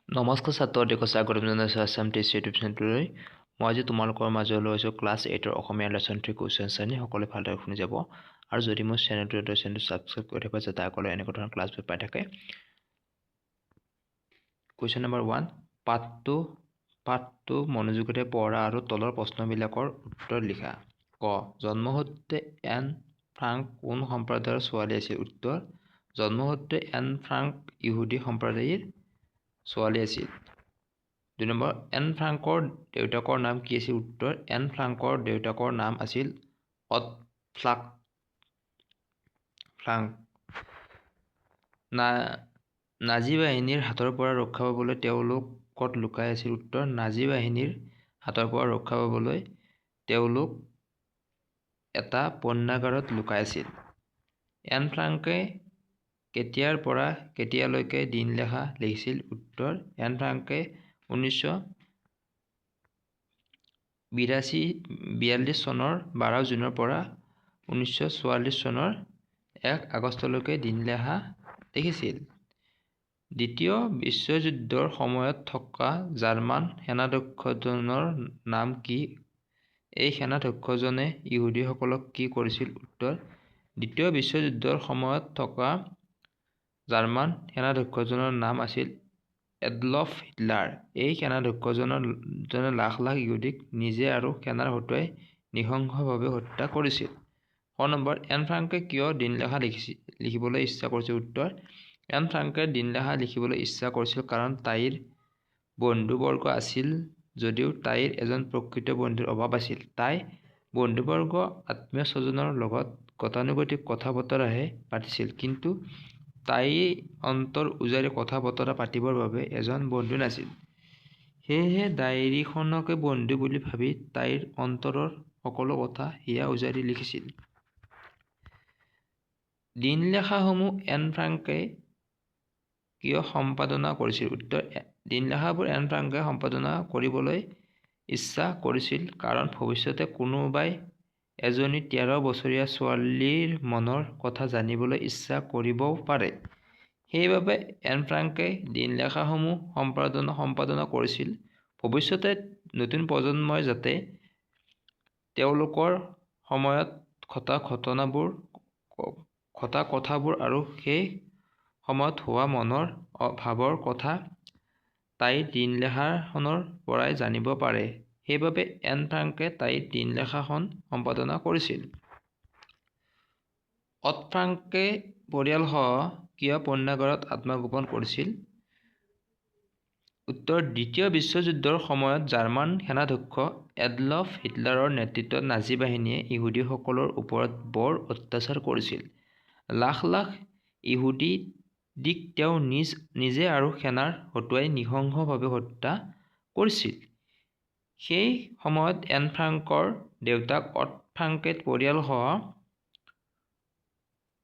নমস্কাৰ ছাত্ৰ স্বাগতম জনাইছোঁ আছাম টেষ্ট ইউটিউব চেনেললৈ। মই আজি তোমালোকৰ মাজলৈ লৈছোঁ ক্লাছ 8ৰ অসমীয়া লেচন 3 কুৱেশ্যন শ্ৰেণী। সকলোৱে ভালদৰে শুনি যাব আৰু যদি মোৰ চেনেলটো ছাবস্ক্ৰাইব কৰি থকা যাতে সকলোৱে এনেকুৱা ধৰণৰ ক্লাছবোৰ পাই থাকে। কুৱেশ্যন নম্বৰ 1, পাঠটো মনোযোগেৰে পঢ়া আৰু তলৰ প্ৰশ্নবিলাকৰ উত্তৰ লিখা। ক, জন্মসূত্ৰে এন ফ্ৰাংক কোন সম্প্ৰদায়ৰ ছোৱালী আছিল? উত্তৰ, জন্মসূত্ৰে এন ফ্ৰাংক ইহুদী সম্প্ৰদায়ৰ ছোৱালী আছিল। 2 নম্বৰ, এন ফ্ৰাংকৰ দেউতাকৰ নাম কি আছিল? উত্তৰ, এন ফ্ৰাংকৰ দেউতাকৰ নাম আছিল ফ্ৰাংক। নাজী বাহিনীৰ হাতৰ পৰা ৰক্ষা পাবলৈ তেওঁলোক ক'ত লুকাই আছিল? উত্তৰ, নাজী বাহিনীৰ হাতৰ পৰা ৰক্ষা পাবলৈ তেওঁলোক এটা পণ্যাগাৰত লুকাই আছিল। এন ফ্ৰাংকে কেতিয়াৰ পৰা কেতিয়ালৈকে দিনলেখা লিখিছিল? উত্তৰ, এন ফ্ৰাংকে 1942 চনৰ 12 জুনৰ পৰা 1944 চনৰ 1 আগষ্টলৈকে দিনলেখা লিখিছিল। দ্বিতীয় বিশ্বযুদ্ধৰ সময়ত থকা জাৰ্মান সেনাধ্যক্ষজনৰ নাম কি? এই সেনাধ্যক্ষজনে ইহুদীসকলক কি কৰিছিল? উত্তৰ, দ্বিতীয় বিশ্বযুদ্ধৰ সময়ত থকা জাৰ্মান সেনাধ্যক্ষজনৰ নাম আছিল এডলফ হিটলাৰ। এই সেনাধ্যক্ষজনে লাখ লাখ ইহুদীক নিজে আৰু সেনাৰ হতুৱাই নৃশংসভাৱে হত্যা কৰিছিল। ক নম্বৰ, এন ফ্ৰাংকে কিয় দিনলেখা লিখিবলৈ ইচ্ছা কৰিছিল? উত্তৰ, এন ফ্ৰাংকে দিনলেখা লিখিবলৈ ইচ্ছা কৰিছিল কাৰণ তাইৰ বন্ধুবৰ্গ আছিল যদিও তাইৰ এজন প্ৰকৃত বন্ধুৰ অভাৱ আছিল। তাই বন্ধুবৰ্গ আত্মীয় স্বজনৰ লগত গতানুগতিক কথা বতৰাহে পাতিছিল, কিন্তু তাই অন্তৰ উজাৰি কথা বতৰা পাতিবৰ বাবে এজন বন্ধু নাছিল। সেয়েহে ডায়েৰীখনকে বন্ধু বুলি ভাবি তাইৰ অন্তৰৰ সকলো কথা হিয়া উজাৰি লিখিছিল। দিনলেখাসমূহ এন ফ্ৰাংকে কিয় সম্পাদনা কৰিছিল? উত্তৰ, দিনলেখাবোৰ এন ফ্ৰাংকে সম্পাদনা কৰিবলৈ ইচ্ছা কৰিছিল কাৰণ ভৱিষ্যতে কোনোবাই এজনী 13 বছৰীয়া ছোৱালীৰ মনৰ কথা জানিবলৈ ইচ্ছা কৰিবও পাৰে। সেইবাবে এন ফ্ৰাংকে দিনলেখাসমূহ সম্পাদনা কৰিছিল ভৱিষ্যতে নতুন প্ৰজন্মই যাতে তেওঁলোকৰ সময়ত ঘটা কথাবোৰ আৰু সেই সময়ত হোৱা মনৰ ভাৱৰ কথা তাইৰ দিনলেখাখনৰ পৰাই জানিব পাৰে। সেইবাবে এন ফ্ৰাংকে তাইৰ দিনলেখাখন সম্পাদনা কৰিছিল। অট ফ্ৰাংকে পৰিয়ালসহ কিয় পণ্যাগাৰত আত্মগোপন কৰিছিল? উত্তৰ, দ্বিতীয় বিশ্বযুদ্ধৰ সময়ত জাৰ্মান সেনাধ্যক্ষ এডলফ হিটলাৰৰ নেতৃত্বত নাজী বাহিনীয়ে ইহুদীসকলৰ ওপৰত বৰ অত্যাচাৰ কৰিছিল। লাখ লাখ ইহুদীক তেওঁ নিজে আৰু সেনাৰ হতুৱাই নৃশংসভাৱে হত্যা কৰিছিল। সেই সময়ত এন ফ্ৰাংকৰ দেউতাক অট ফ্ৰাংকে পৰিয়ালসহ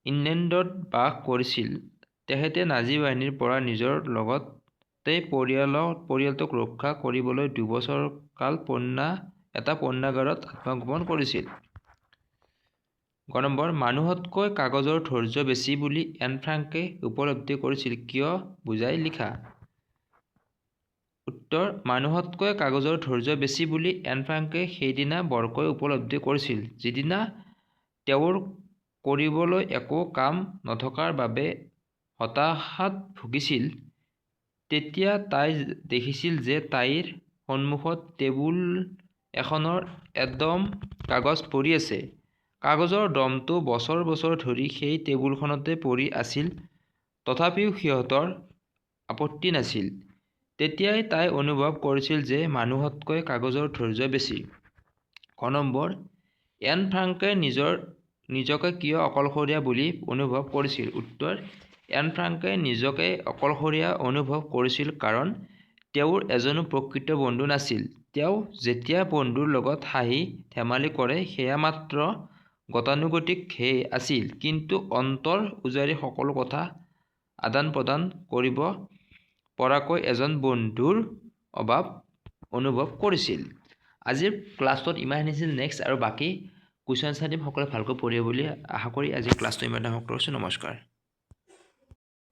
ইংলেণ্ডত বাস কৰিছিল। তেখেতে নাজী বাহিনীৰ পৰা নিজৰ লগতে পৰিয়ালটোক ৰক্ষা কৰিবলৈ 2 বছৰ কাল এটা পণ্যাগাৰত আত্মগোপন কৰিছিল। গ নম্বৰ, মানুহতকৈ কাগজৰ ধৈৰ্য বেছি বুলি এন ফ্ৰাংকে উপলব্ধি কৰিছিল কিয় বুজাই লিখা। উত্তৰ, মানুহতকৈ কাগজৰ ধৈৰ্য বেছি বুলি এন ফ্ৰাংকে সেইদিনা বৰকৈ উপলব্ধি কৰিছিল যিদিনা তেওঁৰ কৰিবলৈ একো কাম নথকাৰ বাবে হতাশাত ভুগিছিল। তেতিয়া তাই দেখিছিল যে তাইৰ সন্মুখত টেবুল এখনত এদম কাগজ পৰি আছে। কাগজৰ দমটো বছৰ বছৰ ধৰি সেই টেবুলখনতে পৰি আছিল, তথাপিও সিহঁতৰ আপত্তি নাছিল। তেতিয়াই তাই অনুভৱ কৰিছিল যে মানুহতকৈ কাগজৰ ধৈৰ্য বেছি। খ নম্বৰ, এন ফ্ৰাংকে নিজকে কিয় অকলশৰীয়া বুলি অনুভৱ কৰিছিল? উত্তৰ, এন ফ্ৰাংকে নিজকে অকলশৰীয়া অনুভৱ কৰিছিল কাৰণ তেওঁৰ এজনো প্ৰকৃত বন্ধু নাছিল। তেওঁ যেতিয়া বন্ধুৰ লগত হাঁহি ধেমালি কৰে সেয়া মাত্ৰ গতানুগতিকহে আছিল, কিন্তু অন্তৰ উজাৰি সকলো কথা আদান প্ৰদান কৰিব পৰাকৈ এজন বন্ধুৰ অভাৱ অনুভৱ কৰিছিল। আজিৰ ক্লাছটোত ইমানখিনি আছিল। নেক্সট আৰু বাকী কুৱেশ্যন চাই দিম। সকলোৱে ভালকৈ পঢ়িব বুলি আশা কৰি আজিৰ ক্লাছটো ইমানতে সমাপ্ত কৰিছোঁ। নমস্কাৰ।